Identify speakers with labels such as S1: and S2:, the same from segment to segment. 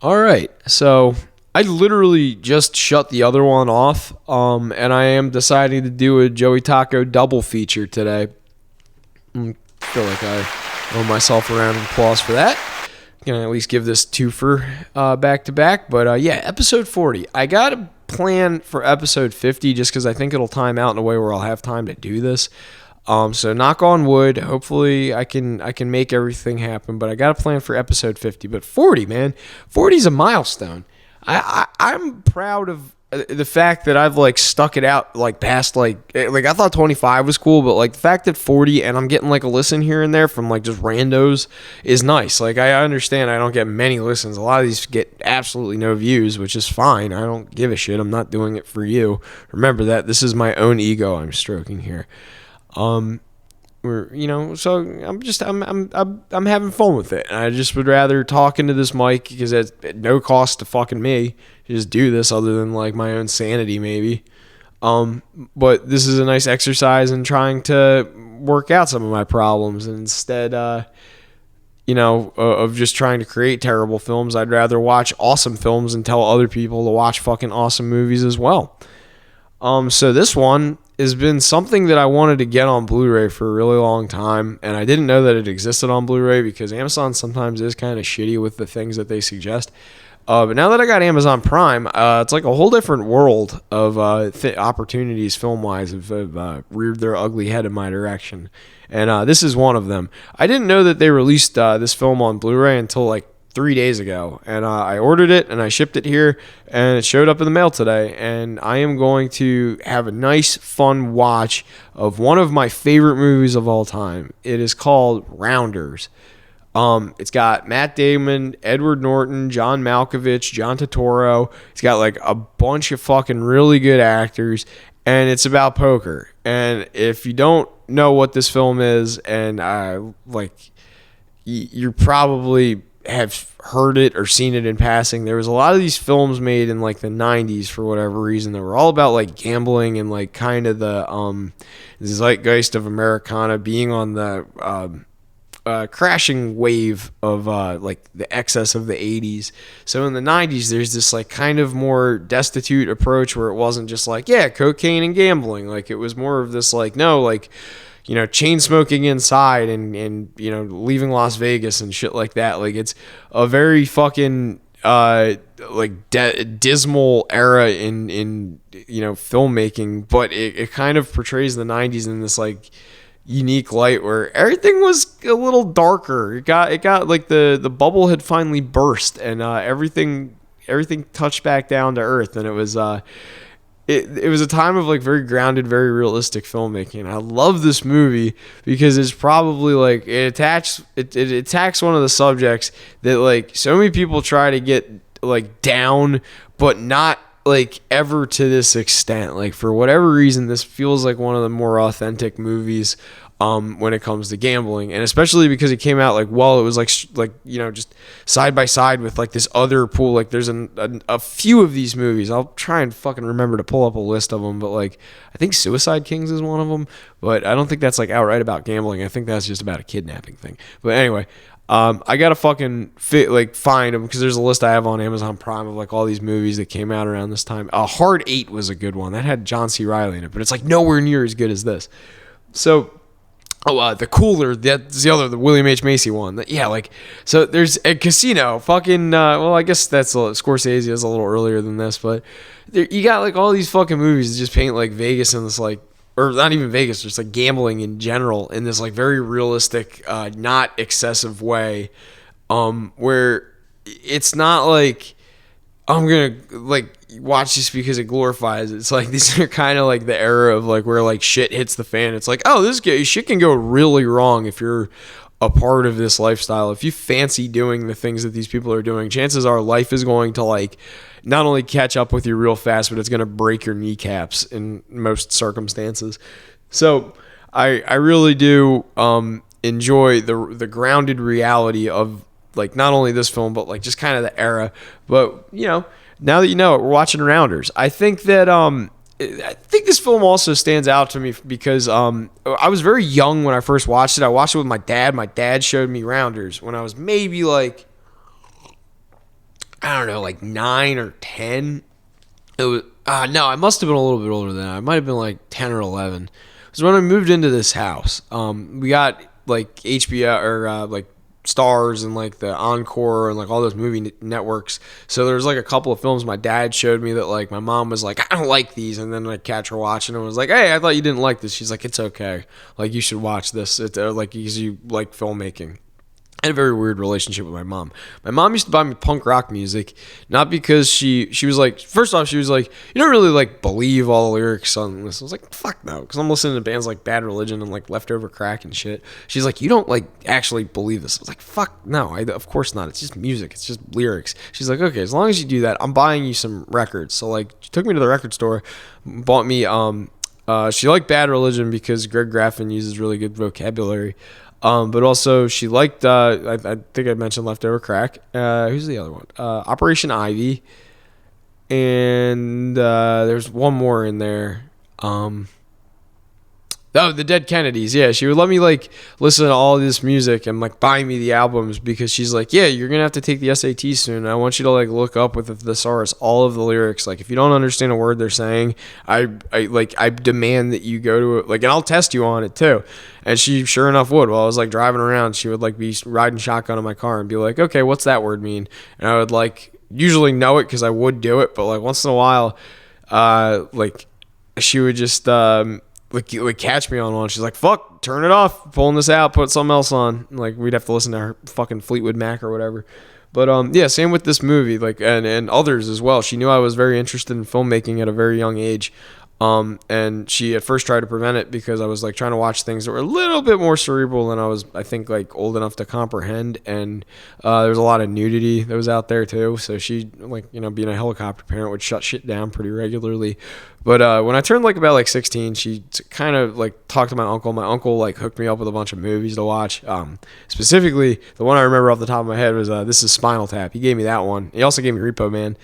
S1: All right, so I literally just shut the other one off, and I am deciding to do a Joey Taco double feature today. I feel like I owe myself a round of applause for that. Gonna at least give this twofer back to back, but yeah, episode 40. I got a plan for episode 50 just because I think it'll time out in a way where I'll have time to do this. So knock on wood. Hopefully I can make everything happen. But I got a plan for episode 50. But 40, man, 40 is a milestone. I'm proud of the fact that I've like stuck it out like past like I thought 25 was cool, but like the fact that 40 and I'm getting like a listen here and there from like just randos is nice. Like I understand I don't get many listens. A lot of these get absolutely no views, which is fine. I don't give a shit. I'm not doing it for you. Remember that this is my own ego I'm stroking here. So I'm having fun with it. And I just would rather talk into this mic because it's at no cost to fucking me to just do this other than like my own sanity maybe. But this is a nice exercise in trying to work out some of my problems instead, of just trying to create terrible films. I'd rather watch awesome films and tell other people to watch fucking awesome movies as well. So this one has been something that I wanted to get on Blu-ray for a really long time, and I didn't know that it existed on Blu-ray because Amazon sometimes is kind of shitty with the things that they suggest. But now that I got Amazon Prime, it's like a whole different world of opportunities film-wise have reared their ugly head in my direction, and this is one of them. I didn't know that they released this film on Blu-ray until like 3 days ago, and I ordered it and I shipped it here and it showed up in the mail today, and I am going to have a nice fun watch of one of my favorite movies of all time. It is called Rounders. It's got Matt Damon, Edward Norton, John Malkovich, John Turturro. It's got like a bunch of fucking really good actors, and it's about poker. And if you don't know what this film is, and you're probably have heard it or seen it in passing. There was a lot of these films made in like the 90s for whatever reason that were all about like gambling and like kind of the zeitgeist of Americana being on the crashing wave of like the excess of the 80s. So in the 90s there's this like kind of more destitute approach where it wasn't just like cocaine and gambling. Like it was more of this like chain smoking inside and leaving Las Vegas and shit like that. Like it's a very fucking dismal era in filmmaking, but it kind of portrays the 90s in this like unique light where everything was a little darker. It got like the bubble had finally burst and everything touched back down to earth, and it was It was a time of like very grounded, very realistic filmmaking. I love this movie because it's probably like it attacks one of the subjects that like so many people try to get like down, but not like ever to this extent. Like for whatever reason, this feels like one of the more authentic movies when it comes to gambling, and especially because it came out like while it was just side by side with like this other pool. Like there's a few of these movies. I'll try and fucking remember to pull up a list of them, but like I think Suicide Kings is one of them, but I don't think that's like outright about gambling. I think that's just about a kidnapping thing. But anyway, I gotta fucking find them because there's a list I have on Amazon Prime of like all these movies that came out around this time. Hard 8 was a good one that had John C. Reilly in it, but it's like nowhere near as good as this. So the Cooler, that's the William H. Macy one. So there's a Casino, fucking, I guess that's Scorsese is a little earlier than this, but you got like all these fucking movies that just paint like Vegas in this like, or not even Vegas, just like gambling in general in this like very realistic, not excessive way, where it's not like, I'm gonna like watch this because it glorifies it. It's like these are kind of like the era of like where like shit hits the fan. It's like, shit can go really wrong if you're a part of this lifestyle. If you fancy doing the things that these people are doing, chances are life is going to like not only catch up with you real fast, but it's going to break your kneecaps in most circumstances. So I really do enjoy the grounded reality of like not only this film, but like just kind of the era. But now that you know it, we're watching Rounders. I think that this film also stands out to me because I was very young when I first watched it. I watched it with my dad. My dad showed me Rounders when I was maybe like, I don't know, like 9 or 10. It was no, I must have been a little bit older than that. I might have been like 10 or 11. It was when I moved into this house. We got like HBO or like Stars and like the Encore and like all those movie networks. So there's like a couple of films my dad showed me that like my mom was like, I don't like these, and then I catch her watching and was like, hey, I thought you didn't like this. She's like, it's okay. Like you should watch this. It's like because you like filmmaking. I had a very weird relationship with my mom. My mom used to buy me punk rock music, not because she was like, first off, she was like, you don't really like believe all the lyrics on this. I was like, fuck no, because I'm listening to bands like Bad Religion and like Leftover Crack and shit. She's like, you don't like actually believe this. I was like, fuck no, of course not. It's just music. It's just lyrics. She's like, okay, as long as you do that, I'm buying you some records. So like, she took me to the record store, bought me, she liked Bad Religion because Greg Graffin uses really good vocabulary. But also she liked, I think I mentioned Leftover Crack. Who's the other one? Operation Ivy. And there's one more in there. The Dead Kennedys. Yeah, she would let me like listen to all this music and like buy me the albums because she's like, yeah, you're gonna have to take the SAT soon. I want you to like look up with the thesaurus all of the lyrics. Like if you don't understand a word they're saying, I demand that you go to it. Like, and I'll test you on it too. And she sure enough would. While I was like driving around, she would like be riding shotgun in my car and be like, okay, what's that word mean? And I would like usually know it because I would do it, but like once in a while, like she would just like catch me on one. She's like, fuck, turn it off, pulling this out, put something else on. Like we'd have to listen to her fucking Fleetwood Mac or whatever. But yeah, same with this movie, like and others as well. She knew I was very interested in filmmaking at a very young age. And she at first tried to prevent it because I was like trying to watch things that were a little bit more cerebral than I was, I think, like old enough to comprehend. And there was a lot of nudity that was out there too. So she, like, you know, being a helicopter parent, would shut shit down pretty regularly. But when I turned like about like 16, she kind of like talked to my uncle. My uncle like hooked me up with a bunch of movies to watch. Specifically, the one I remember off the top of my head was This Is Spinal Tap. He gave me that one. He also gave me Repo Man.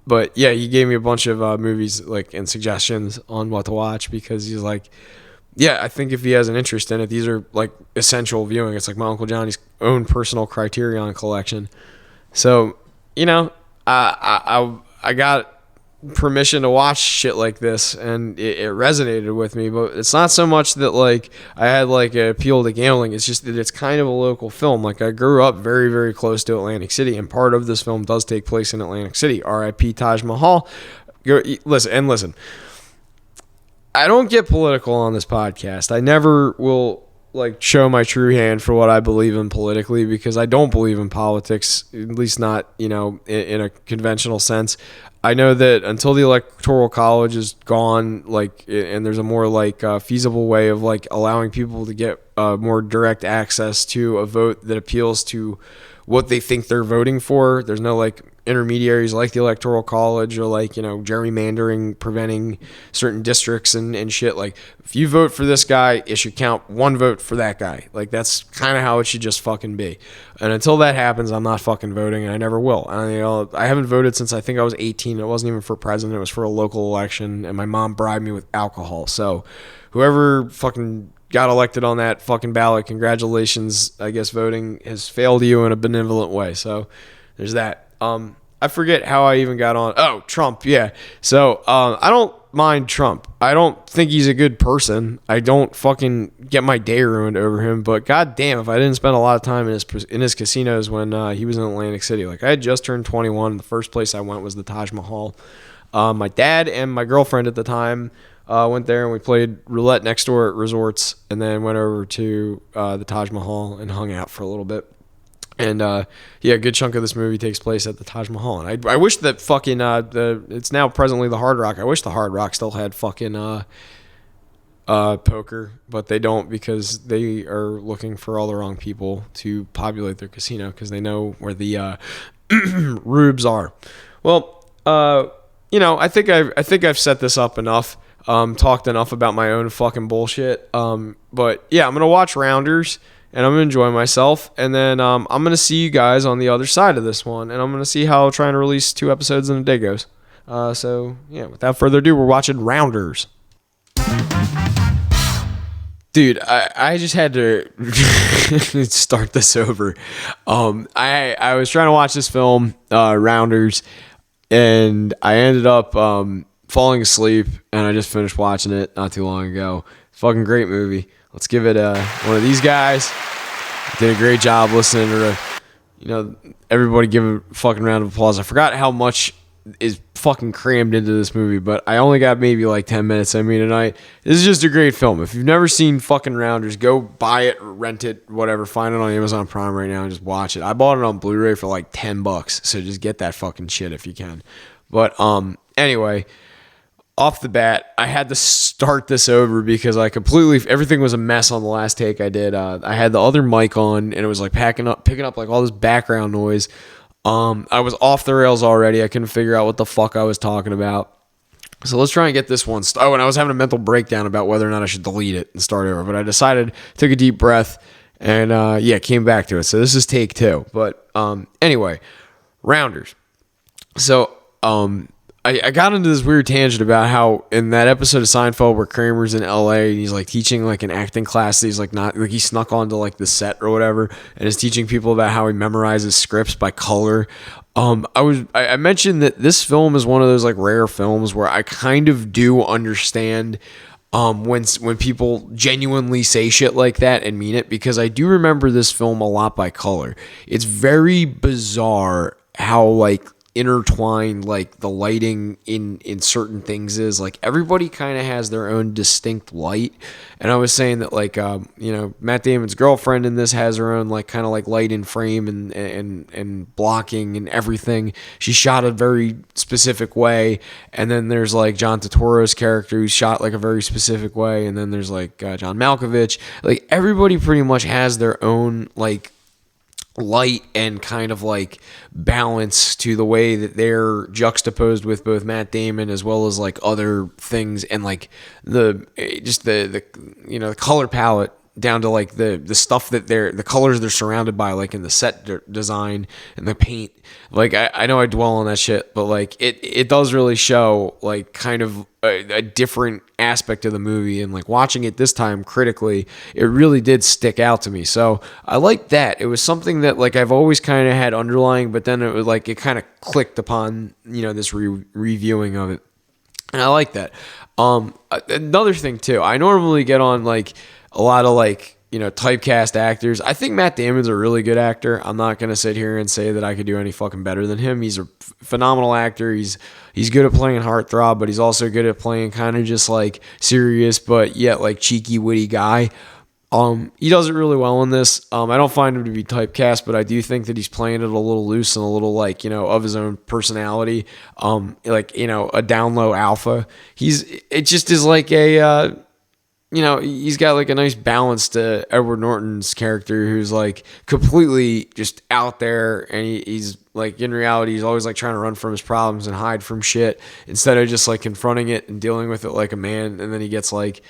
S1: But yeah, he gave me a bunch of movies like and suggestions on what to watch because he's like, yeah, I think if he has an interest in it, these are like essential viewing. It's like my Uncle Johnny's own personal Criterion collection. So, you know, I got permission to watch shit like this and it resonated with me, but it's not so much that like I had like an appeal to gambling. It's just that it's kind of a local film. Like I grew up very, very close to Atlantic City, and part of this film does take place in Atlantic City. R.I.P. Taj Mahal. Listen. I don't get political on this podcast. I never will like show my true hand for what I believe in politically because I don't believe in politics, at least not, you know, in a conventional sense. I know that until the Electoral College is gone, like, and there's a more like feasible way of like allowing people to get more direct access to a vote that appeals to what they think they're voting for. There's no like intermediaries like the Electoral College or like, you know, gerrymandering, preventing certain districts and shit. Like if you vote for this guy, it should count one vote for that guy. Like that's kind of how it should just fucking be. And until that happens, I'm not fucking voting, and I never will. I haven't voted since I think I was 18. It wasn't even for president. It was for a local election, and my mom bribed me with alcohol. So whoever fucking got elected on that fucking ballot, congratulations. I guess voting has failed you in a benevolent way. So there's that. I forget how I even got on. Oh, Trump. Yeah. So, I don't mind Trump. I don't think he's a good person. I don't fucking get my day ruined over him, but goddamn, if I didn't spend a lot of time in his casinos when, he was in Atlantic City. Like I had just turned 21. The first place I went was the Taj Mahal. My dad and my girlfriend at the time, went there and we played roulette next door at resorts and then went over to, the Taj Mahal and hung out for a little bit. And yeah, a good chunk of this movie takes place at the Taj Mahal. And I wish that fucking it's now presently the Hard Rock. I wish the Hard Rock still had fucking poker, but they don't because they are looking for all the wrong people to populate their casino because they know where the rubes are. Well, you know, I think I've set this up enough. Talked enough about my own fucking bullshit. But yeah, I'm gonna watch Rounders. And I'm going to enjoy myself. And then I'm going to see you guys on the other side of this one. And I'm going to see how trying to release 2 episodes in a day goes. So, yeah, without further ado, we're watching Rounders. Dude, I just had to start this over. I was trying to watch this film, Rounders, and I ended up falling asleep, and I just finished watching it not too long ago. Fucking great movie. Let's give it one of these guys. Did a great job listening to, everybody give a fucking round of applause. I forgot how much is fucking crammed into this movie, but I only got maybe like 10 minutes in me tonight. This is just a great film. If you've never seen fucking Rounders, go buy it or rent it, whatever. Find it on Amazon Prime right now and just watch it. I bought it on Blu-ray for like $10, so just get that fucking shit if you can. But anyway, off the bat, I had to start this over because everything was a mess on the last take I did. I had the other mic on and it was like picking up like all this background noise. I was off the rails already. I couldn't figure out what the fuck I was talking about. So let's try and get this one. And I was having a mental breakdown about whether or not I should delete it and start over. But I decided, took a deep breath, and came back to it. So this is take 2. But anyway, Rounders. So I got into this weird tangent about how in that episode of Seinfeld where Kramer's in LA and he's like teaching like an acting class that he's like not like he snuck onto like the set or whatever and is teaching people about how he memorizes scripts by color. I mentioned that this film is one of those like rare films where I kind of do understand when people genuinely say shit like that and mean it, because I do remember this film a lot by color. It's very bizarre how like intertwined like the lighting in certain things is. Like everybody kind of has their own distinct light, and I was saying that like Matt Damon's girlfriend in this has her own like kind of like light in frame and blocking and everything. She's shot a very specific way, and then there's like John Turturro's character who's shot like a very specific way, and then there's like John Malkovich. Like everybody pretty much has their own like light and kind of like balance to the way that they're juxtaposed with both Matt Damon as well as like other things, and like the color palette down to like the stuff that the colors they're surrounded by, like in the set design and the paint. Like I know I dwell on that shit, but like it does really show like kind of a different aspect of the movie, and like watching it this time critically, it really did stick out to me. So I like that. It was something that like I've always kind of had underlying, but then it was like it kind of clicked upon this reviewing of it, and I like that. Another thing too, I normally get on like a lot of like typecast actors. I think Matt Damon's a really good actor. I'm not going to sit here and say that I could do any fucking better than him. He's a phenomenal actor. He's good at playing heartthrob, but he's also good at playing kind of just like serious, but yet like cheeky, witty guy. He does it really well in this. I don't find him to be typecast, but I do think that he's playing it a little loose and a little like, of his own personality. A down low alpha. It just is like a, he's got like a nice balance to Edward Norton's character, who's like completely just out there, and he's like in reality he's always like trying to run from his problems and hide from shit instead of just like confronting it and dealing with it like a man. And then he gets like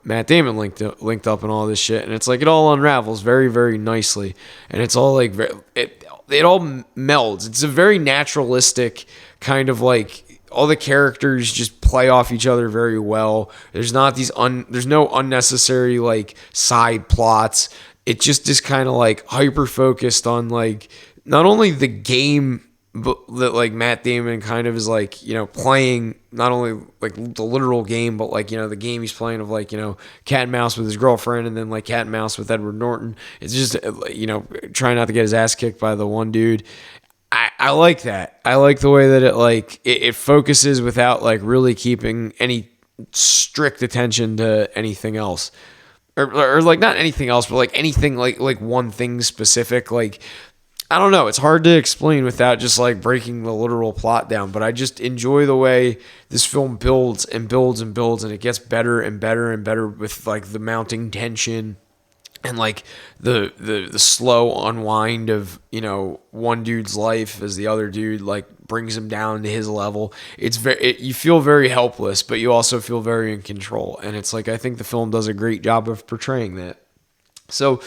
S1: Matt Damon linked up and all this shit, and it's like it all unravels very, very nicely, and it's all like it all melds. It's a very naturalistic kind of like, all the characters just play off each other very well. There's not there's no unnecessary like side plots. It just is kind of like hyper focused on like not only the game, but that like Matt Damon kind of is like playing, not only like the literal game, but like the game he's playing of like cat and mouse with his girlfriend, and then like cat and mouse with Edward Norton. It's just trying not to get his ass kicked by the one dude. I like that. I like the way that it focuses without like really keeping any strict attention to anything else, or like not anything else, but like anything like one thing specific. Like I don't know. It's hard to explain without just like breaking the literal plot down. But I just enjoy the way this film builds and builds and builds, and it gets better and better and better with like the mounting tension. And like the slow unwind of one dude's life as the other dude like brings him down to his level. It's you feel very helpless, but you also feel very in control. And it's like I think the film does a great job of portraying that. So,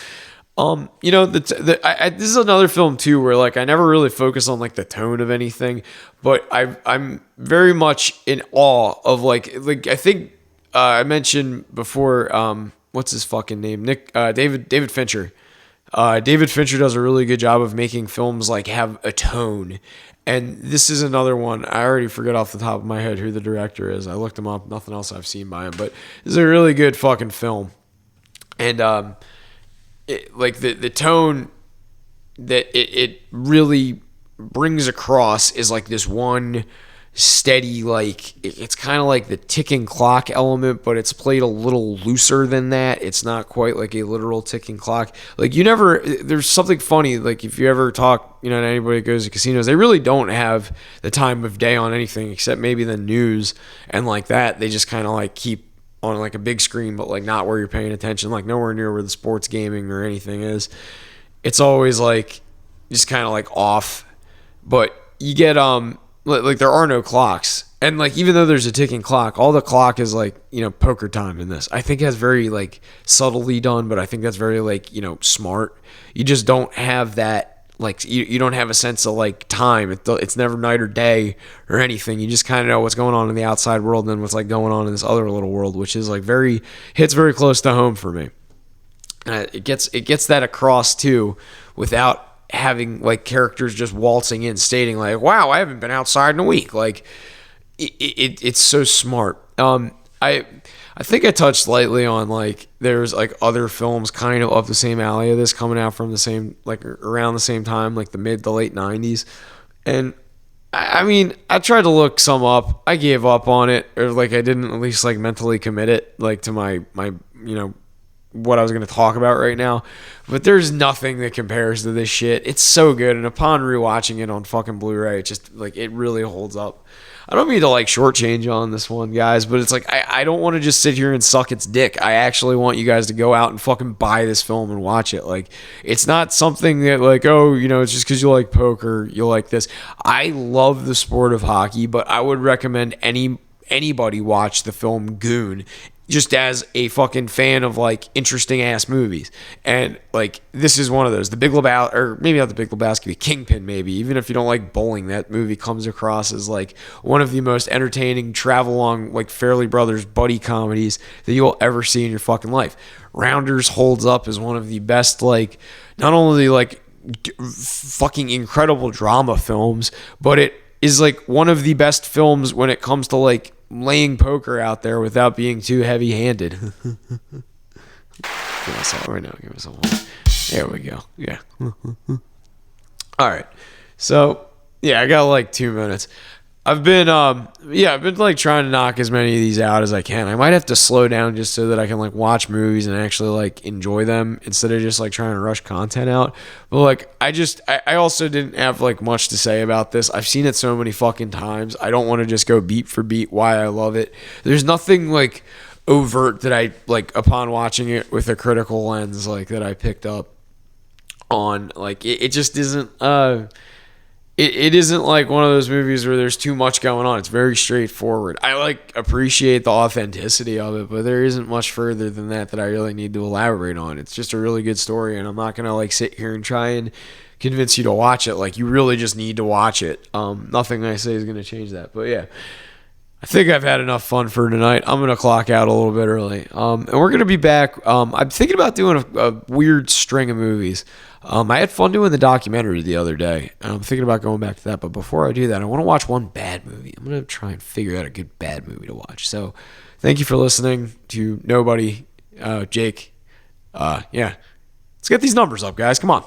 S1: this is another film too where like I never really focus on like the tone of anything, but I'm very much in awe of like I think I mentioned before. what's his fucking name? David Fincher. David Fincher does a really good job of making films like have a tone. And this is another one. I already forget off the top of my head who the director is. I looked him up. Nothing else I've seen by him, but this is a really good fucking film. And like the tone that it really brings across is like this one steady, like it's kind of like the ticking clock element, but it's played a little looser than that. It's not quite like a literal ticking clock. Like there's something funny, like if you ever talk, to anybody that goes to casinos, they really don't have the time of day on anything except maybe the news and like that. They just kind of like keep on like a big screen, but like not where you're paying attention, like nowhere near where the sports gaming or anything is. It's always like just kind of like off, but you get like there are no clocks, and like even though there's a ticking clock, all the clock is like poker time in this. I think that's very like subtly done, but I think that's very like smart. You just don't have that, like you don't have a sense of like time. It's never night or day or anything. You just kind of know what's going on in the outside world and then what's like going on in this other little world, which is like hits very close to home for me. It gets that across too, without having like characters just waltzing in stating like, wow, I haven't been outside in a week. Like it's so smart. I think I touched lightly on like there's like other films kind of up the same alley of this coming out from the same, like around the same time, like the mid to late 90s. And I mean, I tried to look some up. I gave up on it, or like I didn't at least like mentally commit it like to my what I was going to talk about right now, but there's nothing that compares to this shit. It's so good, and upon rewatching it on fucking Blu-ray, it just like it really holds up. I don't mean to like shortchange on this one, guys, but it's like I don't want to just sit here and suck its dick. I actually want you guys to go out and fucking buy this film and watch it. Like it's not something that like, oh, it's just because you like poker, you like this. I love the sport of hockey, but I would recommend anybody watch the film Goon, just as a fucking fan of like interesting ass movies. And like this is one of those. The Big Lebowski, or maybe not The Big Lebowski, Kingpin maybe. Even if you don't like bowling, that movie comes across as like one of the most entertaining travel along like Fairley Brothers buddy comedies that you'll ever see in your fucking life. Rounders holds up as one of the best, like not only like fucking incredible drama films, but it is like one of the best films when it comes to like laying poker out there without being too heavy-handed. Give myself right now. Give myself one. There we go. Yeah. All right. So yeah, I got like 2 minutes. I've been like trying to knock as many of these out as I can. I might have to slow down just so that I can like watch movies and actually like enjoy them instead of just like trying to rush content out. But like I also didn't have like much to say about this. I've seen it so many fucking times. I don't want to just go beat for beat why I love it. There's nothing like overt that I like upon watching it with a critical lens like that I picked up on. Like it just isn't It isn't like one of those movies where there's too much going on. It's very straightforward. I like appreciate the authenticity of it, but there isn't much further than that I really need to elaborate on. It's just a really good story, and I'm not gonna like sit here and try and convince you to watch it. Like you really just need to watch it. Nothing I say is gonna change that. But yeah, I think I've had enough fun for tonight. I'm gonna clock out a little bit early, and we're gonna be back. I'm thinking about doing a weird string of movies. I had fun doing the documentary the other day, and I'm thinking about going back to that. But before I do that, I want to watch one bad movie. I'm going to try and figure out a good bad movie to watch. So thank you for listening to Nobody, Jake. Yeah, let's get these numbers up, guys. Come on.